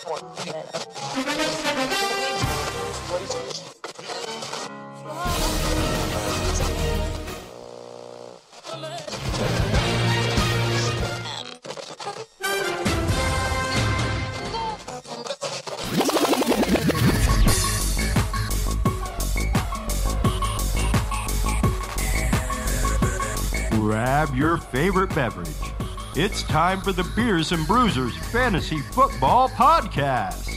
Grab your favorite beverage. It's time for the Beers and Bruisers Fantasy Football Podcast.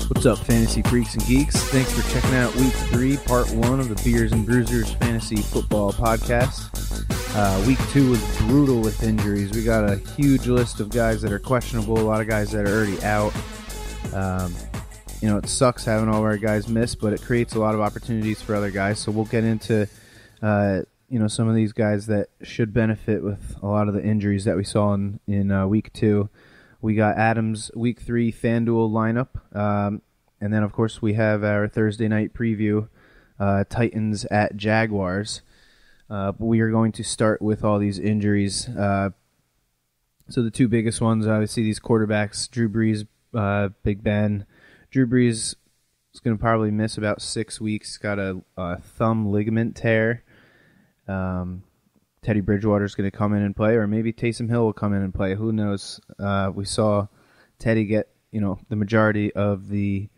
What's up, fantasy freaks and geeks? Thanks for checking out Week 3, Part 1 of the Beers and Bruisers Fantasy Football Podcast. Week 2 was brutal with injuries. We got a huge list of guys that are questionable, a lot of guys that are already out. It sucks having all of our guys miss, but it creates a lot of opportunities for other guys. So we'll get into some of these guys that should benefit with a lot of the injuries that we saw in Week 2. We got Adam's Week 3 FanDuel lineup. And then, of course, we have our Thursday night preview, Titans at Jaguars. But we are going to start with all these injuries. So the two biggest ones, obviously, these quarterbacks, Drew Brees, Big Ben. Drew Brees is going to probably miss about 6 weeks. He's got a thumb ligament tear. Teddy Bridgewater is going to come in and play, or maybe Taysom Hill will come in and play. Who knows? We saw Teddy get the majority of the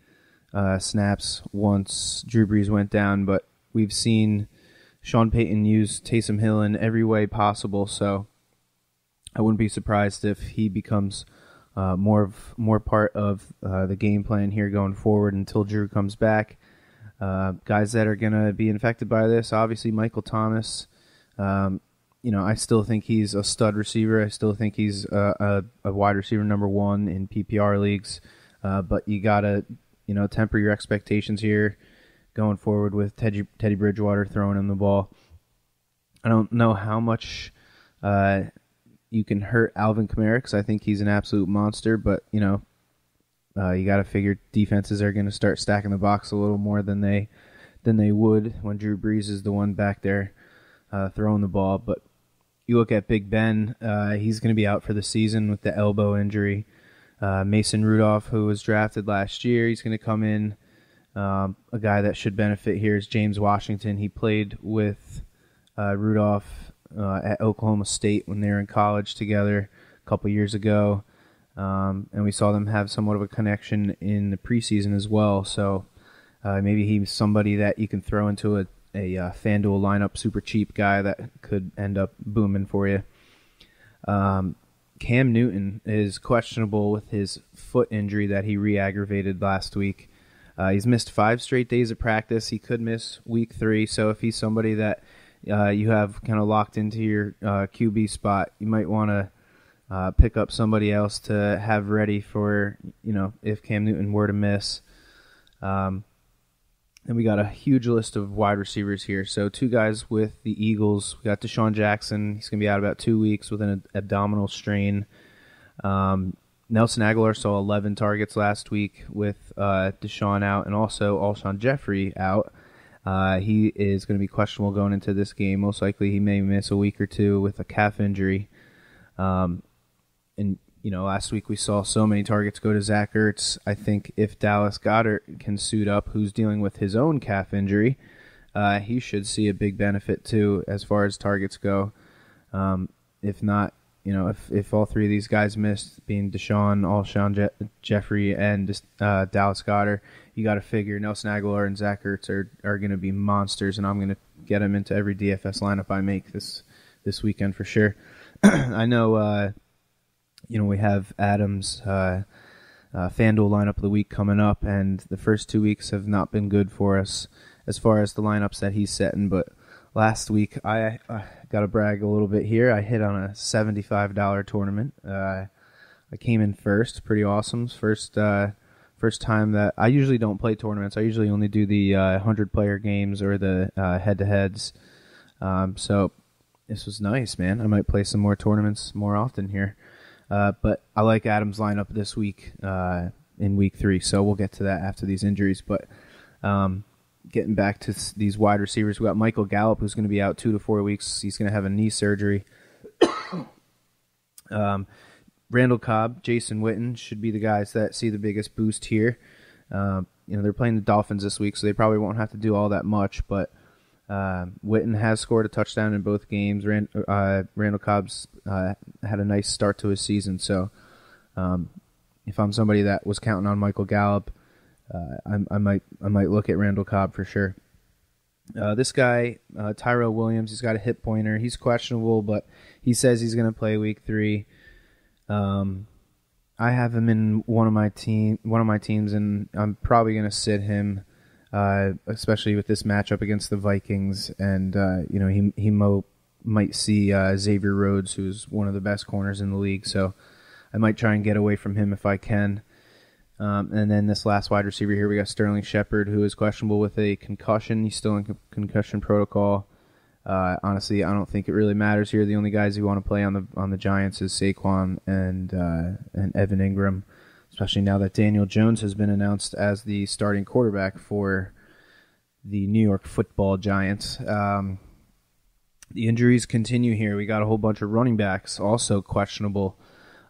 snaps once Drew Brees went down, but we've seen Sean Payton use Taysom Hill in every way possible, so I wouldn't be surprised if he becomes more part of the game plan here going forward until Drew comes back. Guys that are going to be infected by this, obviously Michael Thomas. I still think he's a stud receiver. I still think he's a wide receiver number 1 in PPR leagues, but you got to temper your expectations here going forward with Teddy Bridgewater throwing him the ball. I don't know how much you can hurt Alvin Kamara because I think he's an absolute monster, but you got to figure defenses are going to start stacking the box a little more than they would when Drew Brees is the one back there throwing the ball. But you look at Big Ben, he's going to be out for the season with the elbow injury. Mason Rudolph, who was drafted last year, he's going to come in. A guy that should benefit here is James Washington. He played with Rudolph at Oklahoma State when they were in college together a couple years ago. And we saw them have somewhat of a connection in the preseason as well. So maybe he's somebody that you can throw into a FanDuel lineup, super cheap guy that could end up booming for you. Cam Newton is questionable with his foot injury that he re-aggravated last week. He's missed 5 straight days of practice. He could miss Week 3, so if he's somebody that you have kind of locked into your QB spot, you might want to pick up somebody else to have ready for, if Cam Newton were to miss. And we got a huge list of wide receivers here. So 2 guys with the Eagles. We got Deshaun Jackson. He's going to be out about 2 weeks with an abdominal strain. Nelson Aguilar saw 11 targets last week with Deshaun out, and also Alshon Jeffrey out. He is going to be questionable going into this game. Most likely he may miss a week or 2 with a calf injury. Last week we saw so many targets go to Zach Ertz. I think if Dallas Goedert can suit up, who's dealing with his own calf injury, he should see a big benefit too as far as targets go. If not, if all 3 of these guys missed, being Deshaun, Alshon Jeffrey, and Dallas Goedert, you got to figure Nelson Aguilar and Zach Ertz are going to be monsters, and I'm going to get them into every DFS lineup I make this weekend for sure. I know, we have Adam's FanDuel lineup of the week coming up, and the first 2 weeks have not been good for us as far as the lineups that he's setting, but last week I got to brag a little bit here. I hit on a $75 tournament. I came in first, pretty awesome. First time that I usually don't play tournaments. I usually only do the 100-player games or the head-to-heads. So this was nice, man. I might play some more tournaments more often here. But I like Adam's lineup this week in Week 3, so we'll get to that after these injuries. But getting back to these wide receivers. We got Michael Gallup, who's going to be out 2 to 4 weeks. He's going to have a knee surgery. Randall Cobb, Jason Witten should be the guys that see the biggest boost here. They're playing the Dolphins this week, so they probably won't have to do all that much. But Witten has scored a touchdown in both games. Randall Cobb's had a nice start to his season. So if I'm somebody that was counting on Michael Gallup, I might look at Randall Cobb for sure. This guy, Tyrell Williams, he's got a hip pointer. He's questionable, but he says he's going to play week 3. I have him in one of my teams, and I'm probably going to sit him, especially with this matchup against the Vikings. And he might see Xavier Rhodes, who's one of the best corners in the league. So I might try and get away from him if I can. And then this last wide receiver here, we got Sterling Shepard, who is questionable with a concussion. He's still in concussion protocol. Honestly, I don't think it really matters here. The only guys who want to play on the Giants is Saquon and Evan Ingram, especially now that Daniel Jones has been announced as the starting quarterback for the New York Football Giants. The injuries continue here. We got a whole bunch of running backs also questionable.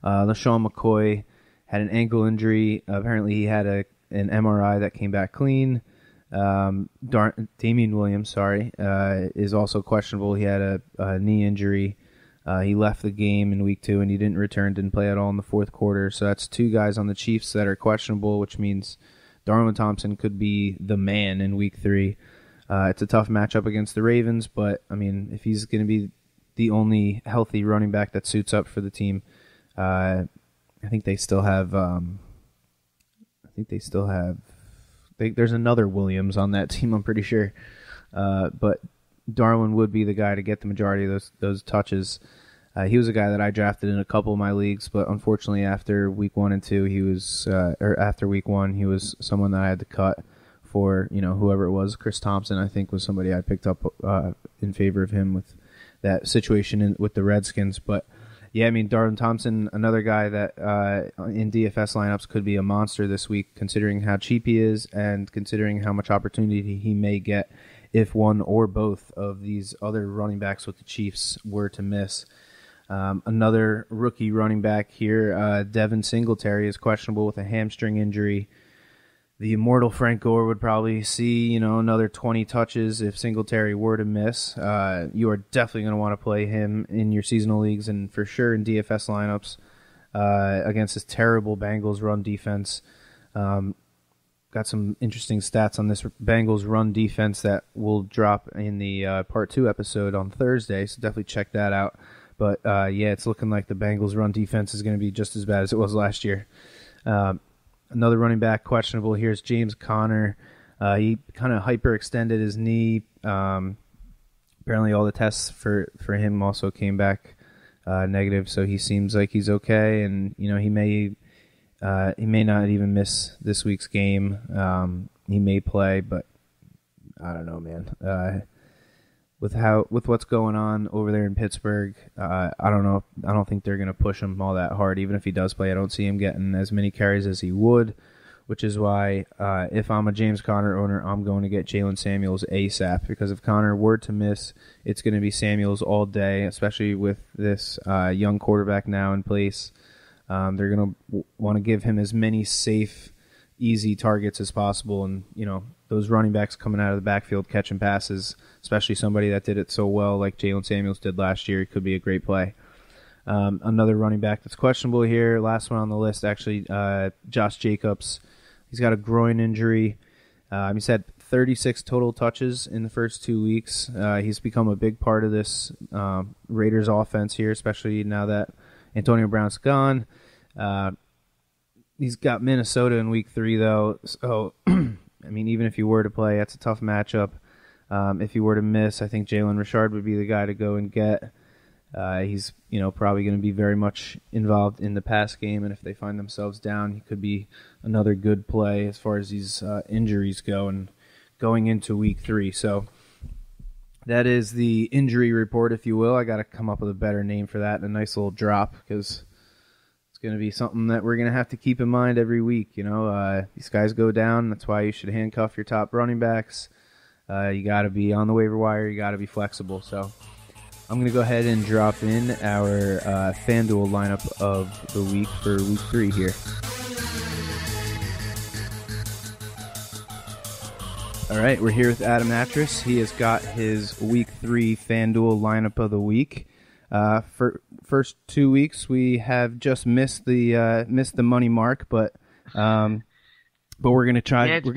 LaShawn McCoy had an ankle injury. Apparently, he had an MRI that came back clean. Damian Williams, is also questionable. He had a knee injury. He left the game in week 2, and he didn't play at all in the fourth quarter. So that's 2 guys on the Chiefs that are questionable, which means Darwin Thompson could be the man in week 3. It's a tough matchup against the Ravens, but I mean, if he's going to be the only healthy running back that suits up for the team, I think they still have. There's another Williams on that team, I'm pretty sure. But Darwin would be the guy to get the majority of those touches. He was a guy that I drafted in a couple of my leagues, but unfortunately after week 1 and 2, after week 1, he was someone that I had to cut for, whoever it was. Chris Thompson, I think, was somebody I picked up in favor of him with that situation with the Redskins. But yeah, I mean, Darwin Thompson, another guy that in DFS lineups could be a monster this week, considering how cheap he is and considering how much opportunity he may get if one or both of these other running backs with the Chiefs were to miss. Another rookie running back here, Devin Singletary, is questionable with a hamstring injury. The immortal Frank Gore would probably see, another 20 touches if Singletary were to miss. You are definitely going to want to play him in your seasonal leagues and for sure in DFS lineups against this terrible Bengals run defense. Got some interesting stats on this Bengals run defense that will drop in the Part 2 episode on Thursday, so definitely check that out. But, it's looking like the Bengals run defense is going to be just as bad as it was last year. Another running back questionable here is James Conner. He kind of hyperextended his knee. Apparently all the tests for him also came back negative, so he seems like he's okay, and he may not even miss this week's game. He may play, but I don't know, man. With what's going on over there in Pittsburgh, I don't know. I don't think they're going to push him all that hard. Even if he does play, I don't see him getting as many carries as he would, which is why if I'm a James Conner owner, I'm going to get Jalen Samuels ASAP, because if Conner were to miss, it's going to be Samuels all day, especially with this young quarterback now in place. They're going to want to give him as many safe, easy targets as possible, and those running backs coming out of the backfield catching passes, especially somebody that did it so well like Jalen Samuels did last year, could be a great play. Another running back that's questionable here, last one on the list actually, Josh Jacobs. He's got a groin injury. He's had 36 total touches in the first 2 weeks. He's become a big part of this Raiders offense here, especially now that Antonio Brown's gone. He's got Minnesota in week 3, though, so I mean, even if he were to play, that's a tough matchup. If he were to miss, I think Jalen Richard would be the guy to go and get. He's probably going to be very much involved in the pass game, and if they find themselves down, he could be another good play as far as these injuries go and going into week 3. So that is the injury report, if you will. I got to come up with a better name for that and a nice little drop, because it's going to be something that we're going to have to keep in mind every week. These guys go down. That's why you should handcuff your top running backs. You got to be on the waiver wire. You got to be flexible. So I'm going to go ahead and drop in our FanDuel lineup of the week for week 3 here. All right, we're here with Adam Nattrass. He has got his week 3 FanDuel lineup of the week. For first 2 weeks, we have just missed the money mark, but we're going to try. Yeah, it's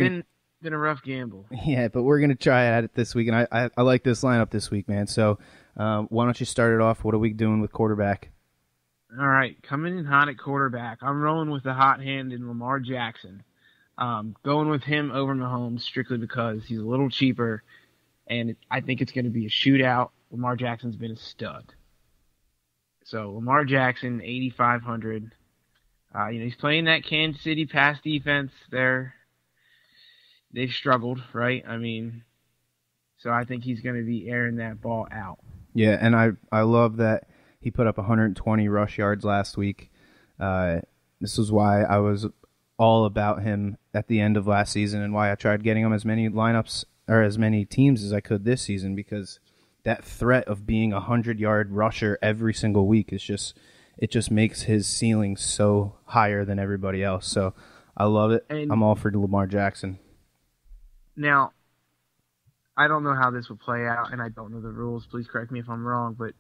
been a rough gamble. Yeah, but we're going to try at it this week, and I like this lineup this week, man. So why don't you start it off? What are we doing with quarterback? All right, coming in hot at quarterback. I'm rolling with the hot hand in Lamar Jackson. Going with him over Mahomes strictly because he's a little cheaper, and I think it's going to be a shootout. Lamar Jackson's been a stud. So Lamar Jackson, 8,500. He's playing that Kansas City pass defense there. They've struggled, right? So I think he's going to be airing that ball out. Yeah, and I love that he put up 120 rush yards last week. This was why I was all about him at the end of last season and why I tried getting him as many lineups or as many teams as I could this season, because that threat of being a 100-yard rusher every single week is just makes his ceiling so higher than everybody else. So I love it. And I'm all for Lamar Jackson. Now, I don't know how this will play out, and I don't know the rules. Please correct me if I'm wrong, but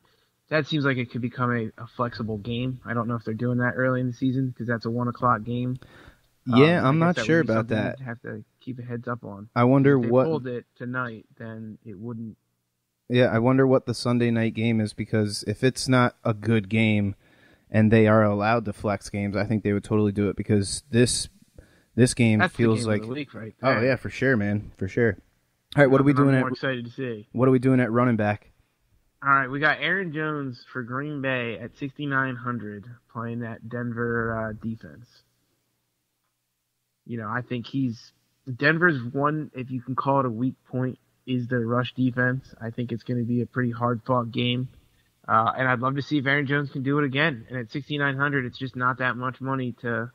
that seems like it could become a flexible game. I don't know if they're doing that early in the season because that's a 1 o'clock game. Yeah, I'm not sure about that. Have to keep a heads up on. I wonder if they what pulled it tonight, then it wouldn't. Yeah, I wonder what the Sunday night game is, because if it's not a good game and they are allowed to flex games, I think they would totally do it, because this game That's feels the game like of the week right there. Oh yeah, for sure, man, for sure. All right, what are we doing? I'm more excited to see. What are we doing at running back? All right, we got Aaron Jones for Green Bay at 6,900 playing that Denver defense. I think Denver's one, if you can call it a weak point, is their rush defense. I think it's going to be a pretty hard-fought game. And I'd love to see if Aaron Jones can do it again. And at 6,900, it's just not that much money to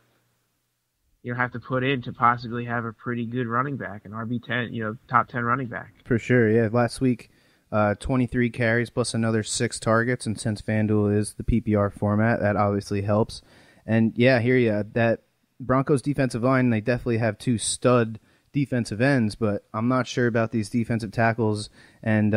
have to put in to possibly have a pretty good running back, an RB10, top 10 running back. For sure, yeah. Last week, 23 carries plus another 6 targets, and since FanDuel is the PPR format, that obviously helps. And yeah, here you that Broncos defensive line, they definitely have 2 stud defensive ends, but I'm not sure about these defensive tackles and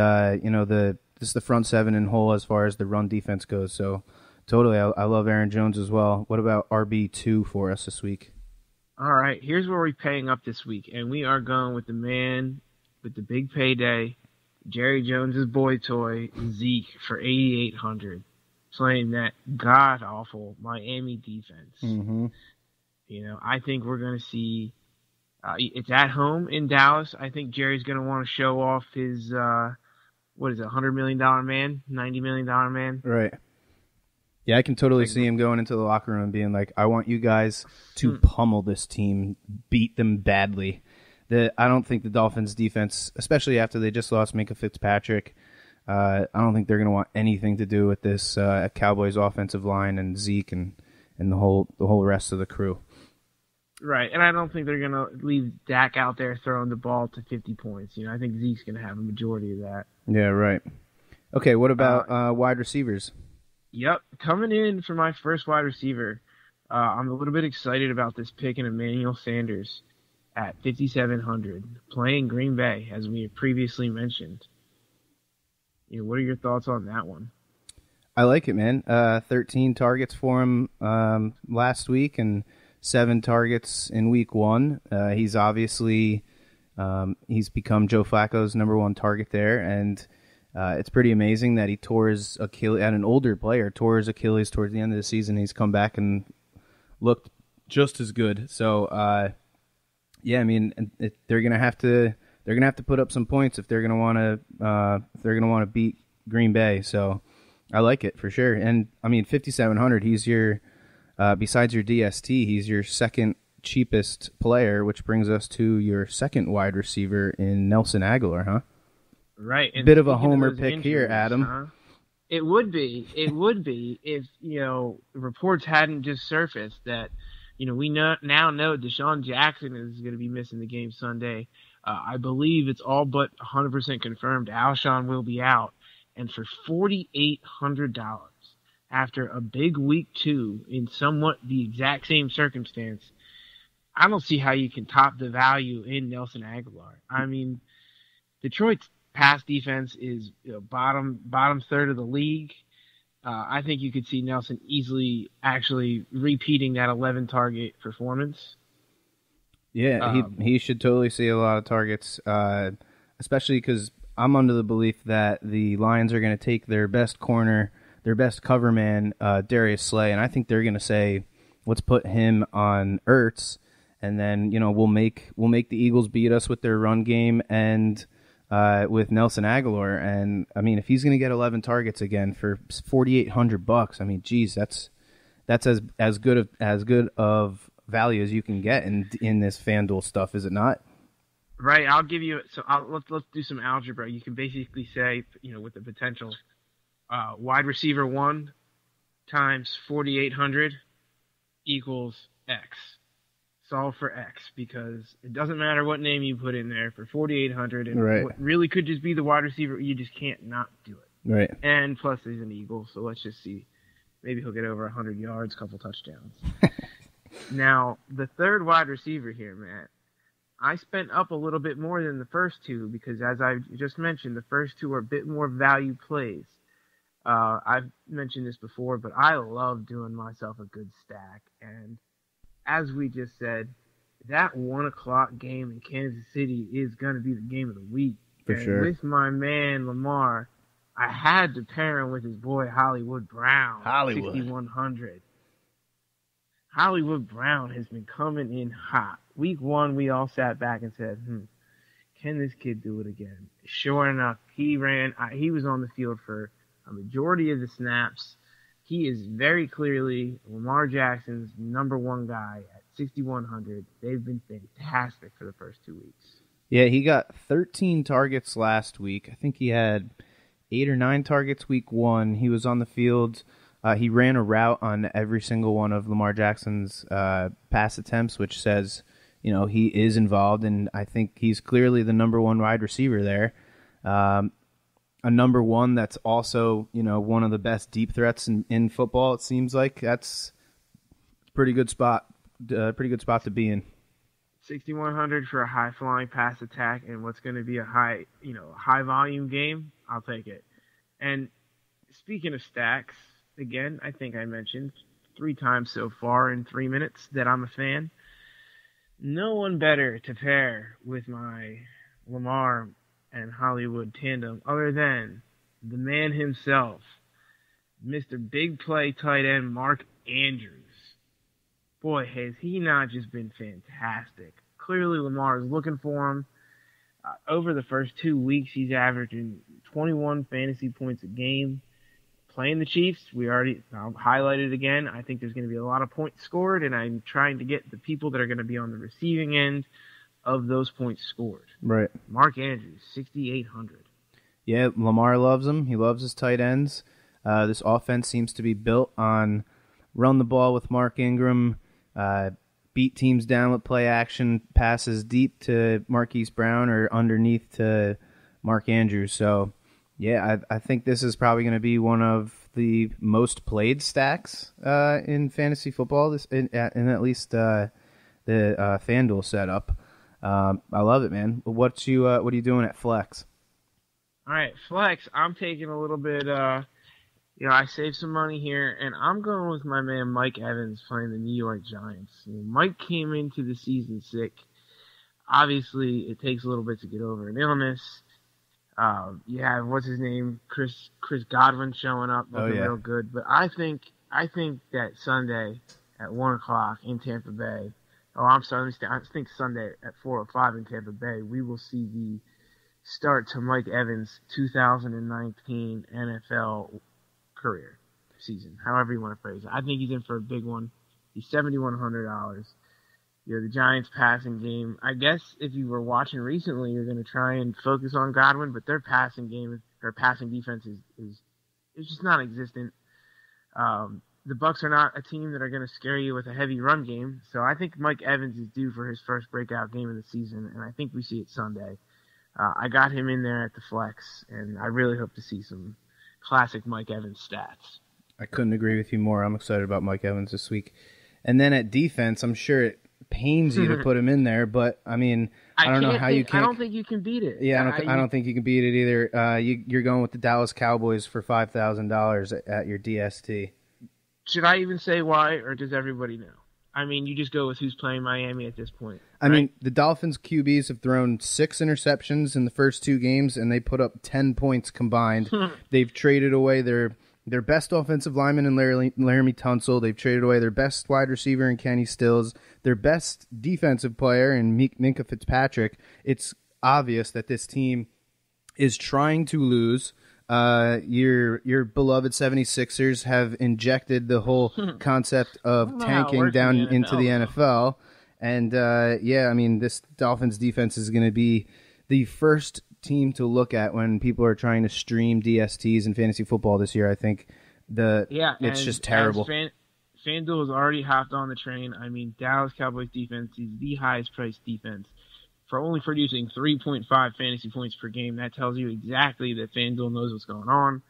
just the front 7 and whole as far as the run defense goes. So totally, I love Aaron Jones as well. What about RB2 for us this week? All right, here's where we're paying up this week, and we are going with the man with the big payday, Jerry Jones's boy toy, Zeke, for 8,800, playing that god-awful Miami defense. Mm-hmm. I think we're going to see it's at home in Dallas. I think Jerry's going to want to show off his, $100 million man, $90 million man? Right. Yeah, I can totally see him going into the locker room and being like, I want you guys to pummel this team, beat them badly. I don't think the Dolphins defense, especially after they just lost Minka Fitzpatrick, I don't think they're going to want anything to do with this Cowboys offensive line and Zeke and the whole rest of the crew. Right, and I don't think they're going to leave Dak out there throwing the ball to 50 points. I think Zeke's going to have a majority of that. Yeah, right. Okay, what about wide receivers? Yep, coming in for my first wide receiver, I'm a little bit excited about this pick in Emmanuel Sanders at 5,700, playing Green Bay, as we have previously mentioned. What are your thoughts on that one? I like it, man. 13 targets for him last week and 7 targets in week 1. He's obviously he's become Joe Flacco's number 1 target there, and it's pretty amazing that he tore his Achilles, and an older player tore his Achilles towards the end of the season. He's come back and looked just as good. So, yeah, I mean, they're gonna have to put up some points if they're gonna want to beat Green Bay. So, I like it for sure. And I mean, 5,700. He's your besides your DST, he's your second cheapest player, which brings us to your second wide receiver in Nelson Aguilar, huh? Right. And bit of a homer pick injuries, here, Adam. Huh? It would be if reports hadn't just surfaced that we now know Deshaun Jackson is going to be missing the game Sunday. I believe it's all but 100% confirmed Alshon will be out. And for $4,800 after a big week 2 in somewhat the exact same circumstance, I don't see how you can top the value in Nelson Aguilar. I mean, Detroit's pass defense is bottom third of the league. I think you could see Nelson easily actually repeating that 11 target performance. Yeah, he should totally see a lot of targets, especially because I'm under the belief that the Lions are going to take their best corner, their best cover man, Darius Slay, and I think they're going to say, let's put him on Ertz, and then we'll make the Eagles beat us with their run game and with Nelson Aguilar. And I mean, if he's going to get 11 targets again for $4,800, I mean, geez, that's as good of value as you can get in this FanDuel stuff, is it not? Right. I'll give you. So let's do some algebra. You can basically say, with the potential, wide receiver 1 times 4,800 equals X. Solve for X, because it doesn't matter what name you put in there for 4,800, and right. What really could just be the wide receiver. You just can't not do it. Right. And plus, he's an Eagle, so let's just see. Maybe he'll get over 100 yards, couple touchdowns. Now, the third wide receiver here, Matt, I spent up a little bit more than the first 2 because, as I just mentioned, the first 2 are a bit more value plays. I've mentioned this before, but I love doing myself a good stack. And as we just said, that 1 o'clock game in Kansas City is going to be the game of the week. For sure. With my man Lamar, I had to pair him with his boy Hollywood Brown. 6,100. Hollywood Brown has been coming in hot. Week 1, we all sat back and said, can this kid do it again? Sure enough, he was on the field for a majority of the snaps. He is very clearly Lamar Jackson's number 1 guy at 6,100. They've been fantastic for the first 2 weeks. Yeah, he got 13 targets last week. I think he had 8 or 9 targets week 1. He was on the field. He ran a route on every single one of Lamar Jackson's pass attempts, which says, he is involved, and I think he's clearly the number 1 wide receiver there. A number 1 that's also, one of the best deep threats in football, it seems like. That's a pretty good spot to be in. 6,100 for a high-flying pass attack and what's going to be a high-volume game, I'll take it. And speaking of stacks, again, I think I mentioned 3 times so far in 3 minutes that I'm a fan. No one better to pair with my Lamar and Hollywood tandem other than the man himself, Mr. Big Play tight end Mark Andrews. Boy, has he not just been fantastic. Clearly Lamar is looking for him. Over the first 2 weeks, he's averaging 21 fantasy points a game. Playing the Chiefs, I'll highlight it again. I think there's going to be a lot of points scored, and I'm trying to get the people that are going to be on the receiving end of those points scored. Right. Mark Andrews, 6,800. Yeah, Lamar loves him. He loves his tight ends. This offense seems to be built on run the ball with Mark Ingram, beat teams down with play action, passes deep to Marquise Brown or underneath to Mark Andrews. So, yeah, I think this is probably going to be one of the most played stacks in fantasy football, in at least the FanDuel setup. I love it, man. What are you doing at Flex? All right, Flex, I'm taking a little bit, I saved some money here, and I'm going with my man Mike Evans playing the New York Giants. Mike came into the season sick. Obviously, it takes a little bit to get over an illness. You have, what's his name, Chris Godwin showing up, looking real good. But I think that Sunday at 1 o'clock in Tampa Bay, I think Sunday at 4:05 in Tampa Bay, we will see the start to Mike Evans' 2019 NFL career season, however you want to phrase it. I think he's in for a big one. He's $7,100. The Giants' passing game, I guess if you were watching recently, you're going to try and focus on Godwin, but their passing game, their passing defense is just non-existent. the Bucs are not a team that are going to scare you with a heavy run game. So I think Mike Evans is due for his first breakout game of the season, and I think we see it Sunday. I got him in there at the flex, and I really hope to see some classic Mike Evans stats. I couldn't agree with you more. I'm excited about Mike Evans this week. And then at defense, I'm sure it pains you to put him in there, but I mean, I don't know how you can. I don't think you can beat it. Yeah, I don't think you can beat it either. You're going with the Dallas Cowboys for $5,000 at your DST. Should I even say why, or does everybody know? I mean, you just go with who's playing Miami at this point. I mean, the Dolphins QBs have thrown 6 interceptions in the first 2 games, and they put up 10 points combined. They've traded away their best offensive lineman in Laramie Tunsil. They've traded away their best wide receiver in Kenny Stills, their best defensive player in Minka Fitzpatrick. It's obvious that this team is trying to lose. Your beloved 76ers have injected the whole concept of tanking down into the NFL. And, I mean, this Dolphins defense is going to be the first team to look at when people are trying to stream DSTs in fantasy football this year. I think it's just terrible. FanDuel has already hopped on the train. I mean, Dallas Cowboys defense is the highest priced defense for only producing 3.5 fantasy points per game. That tells you exactly that FanDuel knows what's going on.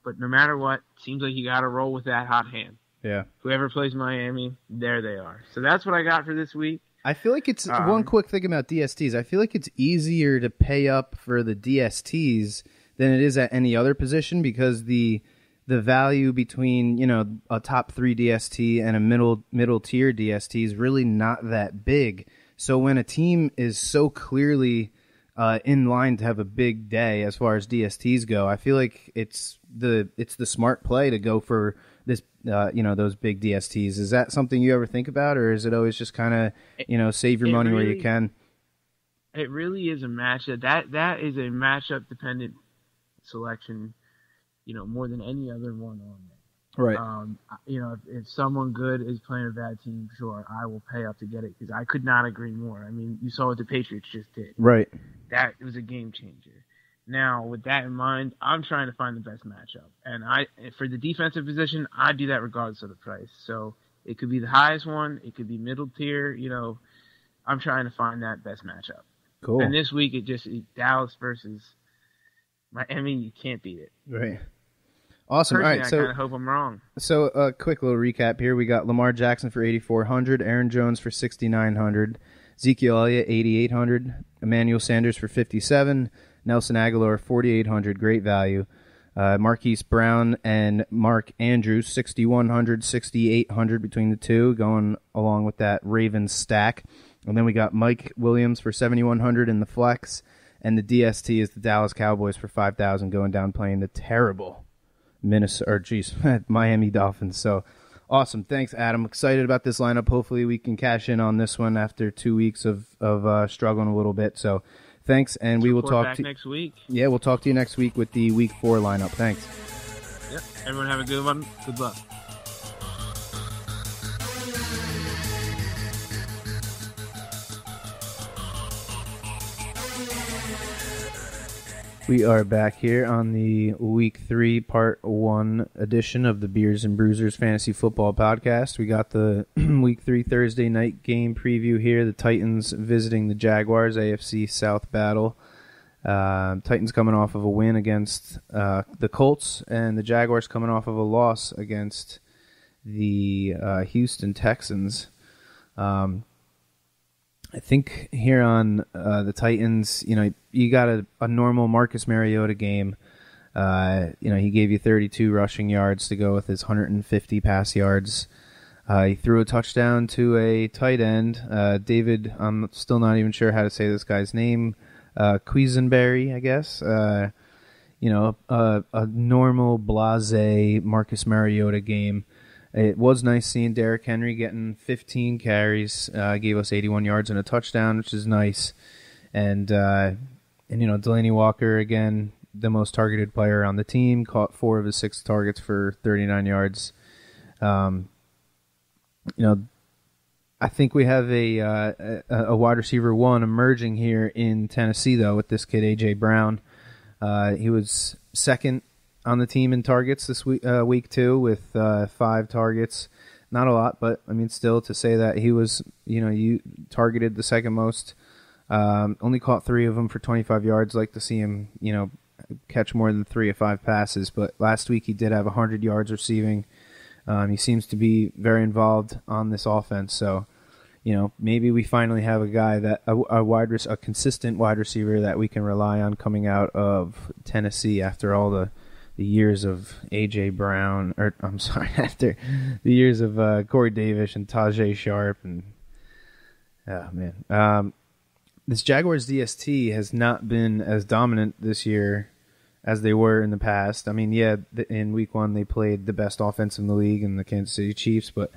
But no matter what, it seems like you got to roll with that hot hand. Yeah. Whoever plays Miami, there they are. So that's what I got for this week. I feel like it's one quick thing about DSTs. I feel like it's easier to pay up for the DSTs than it is at any other position because the value between a top 3 DST and a middle tier DST is really not that big. So when a team is so clearly in line to have a big day as far as DSTs go, I feel like it's the smart play to go for this those big DSTs. Is that something you ever think about, or is it always just kind of save your money where you can? It really is a matchup. That is a matchup dependent selection, more than any other one on there. Right. If someone good is playing a bad team, sure, I will pay up to get it because I could not agree more. I mean, you saw what the Patriots just did. Right. That was a game changer. Now, with that in mind, I'm trying to find the best matchup. And for the defensive position, I do that regardless of the price. So it could be the highest one. It could be middle tier. I'm trying to find that best matchup. Cool. And this week, Dallas versus Miami. You can't beat it. Right. Awesome. Personally, all right, so I kind of hope I'm wrong. So a quick little recap here. We got Lamar Jackson for 8,400, Aaron Jones for 6,900, Ezekiel Elliott 8,800, Emmanuel Sanders for 57, Nelson Aguilar 4,800, great value. Marquise Brown and Mark Andrews 6,100, 6,800 between the two, going along with that Ravens stack. And then we got Mike Williams for 7,100 in the flex, and the DST is the Dallas Cowboys for 5,000, going down playing the terrible Miami Dolphins. So awesome. Thanks, Adam. Excited about this lineup. Hopefully we can cash in on this one after 2 weeks of struggling a little bit. So thanks, and we will talk to you next week. Yeah, we'll talk to you next week with the Week 4 lineup. Thanks. Yep. Everyone have a good one. Good luck. We are back here on the Week 3 Part 1 edition of the Beers and Bruisers Fantasy Football Podcast. We got the Week 3 Thursday night game preview here. The Titans visiting the Jaguars, AFC South battle. Titans coming off of a win against the Colts, and the Jaguars coming off of a loss against the Houston Texans. I think here on the Titans, you got a normal Marcus Mariota game. He gave you 32 rushing yards to go with his 150 pass yards. He threw a touchdown to a tight end, David. I'm still not even sure how to say this guy's name. Quisenberry, I guess. A normal blase Marcus Mariota game. It was nice seeing Derrick Henry getting 15 carries, gave us 81 yards and a touchdown, which is nice. And Delaney Walker, again, the most targeted player on the team, caught 4 of his 6 targets for 39 yards. I think we have a wide receiver 1 emerging here in Tennessee, though, with this kid, A.J. Brown. He was second on the team in targets this week 2 with 5 targets. Not a lot, but I mean, still to say that he was, you targeted the second most. Only caught 3 of them for 25 yards. Like to see him, catch more than 3 of 5 passes. But last week he did have 100 yards receiving. He seems to be very involved on this offense. So, maybe we finally have a guy that a consistent wide receiver that we can rely on coming out of Tennessee after all the years of A.J. Brown, after the years of Corey Davis and Tajay Sharp. And, oh, man. This Jaguars DST has not been as dominant this year as they were in the past. I mean, yeah, in week 1 they played the best offense in the league in the Kansas City Chiefs, but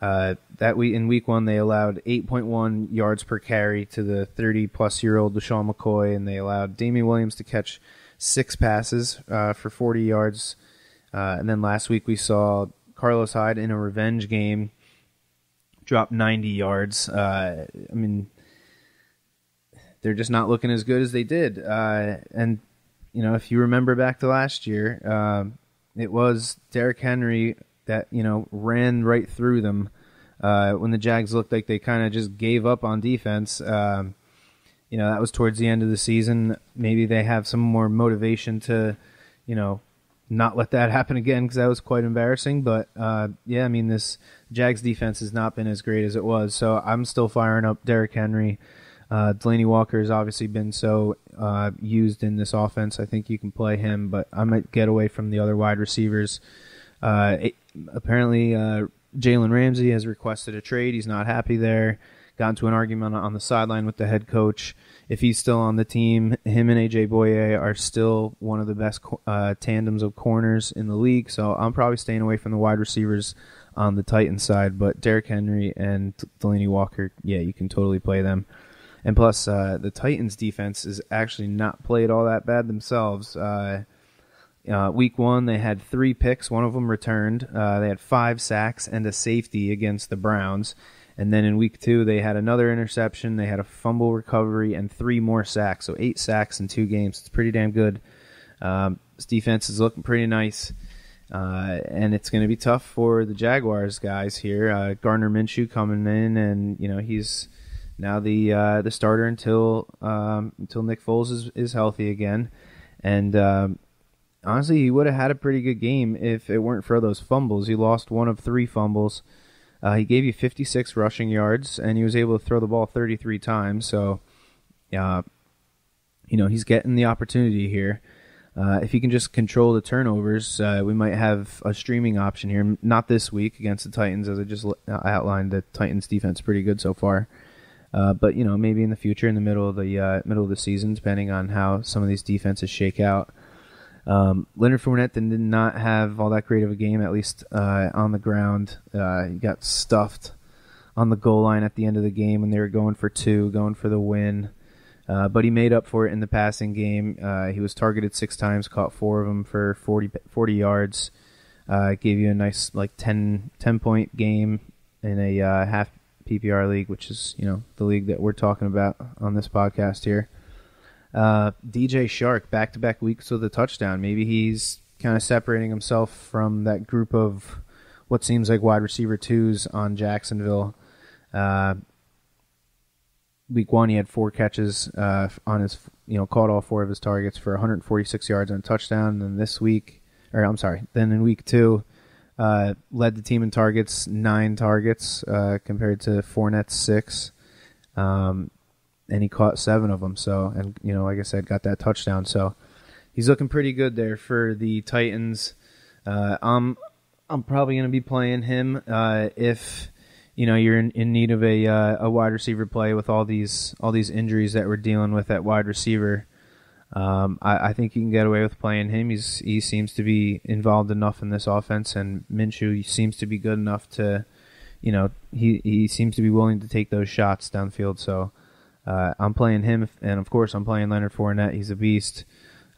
in week 1 they allowed 8.1 yards per carry to the 30-plus-year-old LaShawn McCoy, and they allowed Damian Williams to catch 6 passes for 40 yards. And then last week we saw Carlos Hyde in a revenge game drop 90 yards. I mean, they're just not looking as good as they did. And, if you remember back to last year, it was Derrick Henry that, ran right through them when the Jags looked like they kind of just gave up on defense. That was towards the end of the season. Maybe they have some more motivation to, not let that happen again, because that was quite embarrassing. But, this Jags defense has not been as great as it was. So I'm still firing up Derrick Henry. Delanie Walker has obviously been so used in this offense. I think you can play him, but I might get away from the other wide receivers. Apparently, Jalen Ramsey has requested a trade. He's not happy there. Got into an argument on the sideline with the head coach. If he's still on the team, him and A.J. Boye are still one of the best tandems of corners in the league, so I'm probably staying away from the wide receivers on the Titans side. But Derrick Henry and Delanie Walker, yeah, you can totally play them. And plus, the Titans' defense is actually not played all that bad themselves. Week 1, they had 3 picks. One of them returned. They had 5 sacks and a safety against the Browns. And then in week 2, they had another interception. They had a fumble recovery and 3 more sacks. So 8 sacks in 2 games. It's pretty damn good. This defense is looking pretty nice. And it's going to be tough for the Jaguars guys here. Gardner Minshew coming in, and he's now the starter until Nick Foles is healthy again. And honestly, he would have had a pretty good game if it weren't for those fumbles. He lost 1 of 3 fumbles. He gave you 56 rushing yards, and he was able to throw the ball 33 times. So, he's getting the opportunity here. If he can just control the turnovers, we might have a streaming option here. Not this week against the Titans, as I just outlined. The Titans' defense is pretty good so far. But maybe in the future, in the middle of the season, depending on how some of these defenses shake out. Leonard Fournette did not have all that great of a game, at least on the ground. He got stuffed on the goal line at the end of the game when they were going for 2, going for the win. But he made up for it in the passing game. He was targeted 6 times, caught 4 of them for 40 yards. Gave you a nice 10-point game in a half PPR league, which is the league that we're talking about on this podcast here. DJ Shark, back-to-back weeks with a touchdown. Maybe he's kind of separating himself from that group of what seems like wide receiver 2s on Jacksonville. Week 1, he had 4 catches on his, caught all 4 of his targets for 146 yards and a touchdown. And then in week 2, led the team in targets, 9 targets compared to Fournette's 6. And he caught 7 of them. So, and like I said, got that touchdown. So he's looking pretty good there for the Titans. I'm probably going to be playing him if you're in need of a wide receiver play with all these injuries that we're dealing with at wide receiver. I think you can get away with playing him. He seems to be involved enough in this offense, and Minshew seems to be good enough to, he seems to be willing to take those shots downfield. So. I'm playing him, and of course I'm playing Leonard Fournette. He's a beast.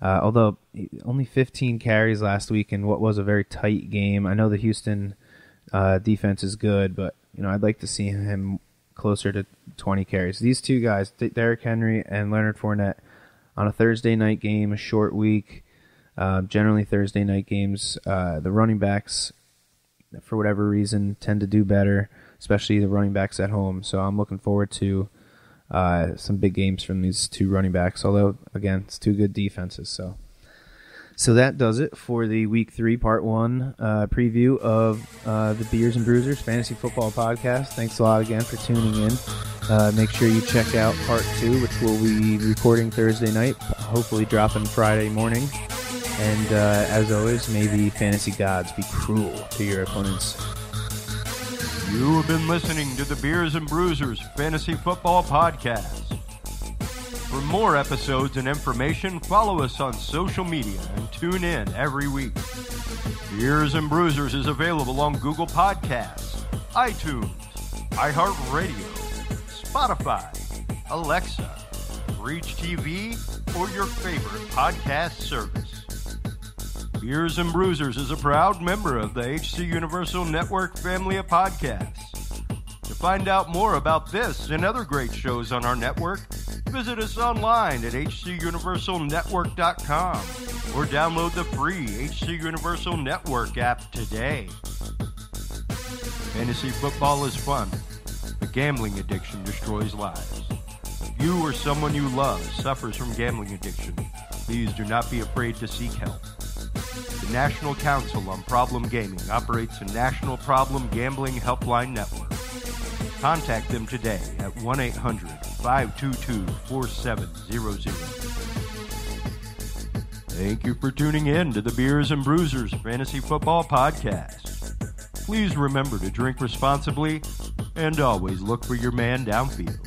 Although only 15 carries last week in what was a very tight game. I know the Houston defense is good, but I'd like to see him closer to 20 carries. These 2 guys, Derrick Henry and Leonard Fournette, on a Thursday night game, a short week. Generally Thursday night games, the running backs, for whatever reason, tend to do better, especially the running backs at home. So I'm looking forward to some big games from these two running backs, although, again, it's two good defenses. So that does it for the Week 3 Part 1 preview of the Beers and Bruisers Fantasy Football Podcast. Thanks a lot again for tuning in. Make sure you check out Part 2, which we'll be recording Thursday night, hopefully dropping Friday morning. And as always, may the fantasy gods be cruel to your opponents. You have been listening to the Beers and Bruisers Fantasy Football Podcast. For more episodes and information, follow us on social media and tune in every week. Beers and Bruisers is available on Google Podcasts, iTunes, iHeartRadio, Spotify, Alexa, Reach TV, or your favorite podcast service. Beers and Bruisers is a proud member of the HC Universal Network family of podcasts. To find out more about this and other great shows on our network, visit us online at hcuniversalnetwork.com or download the free HC Universal Network app today. Fantasy football is fun, but gambling addiction destroys lives. If you or someone you love suffers from gambling addiction, please do not be afraid to seek help. The National Council on Problem Gaming operates a national problem gambling helpline network. Contact them today at 1-800-522-4700. Thank you for tuning in to the Beers and Bruisers Fantasy Football Podcast. Please remember to drink responsibly and always look for your man downfield.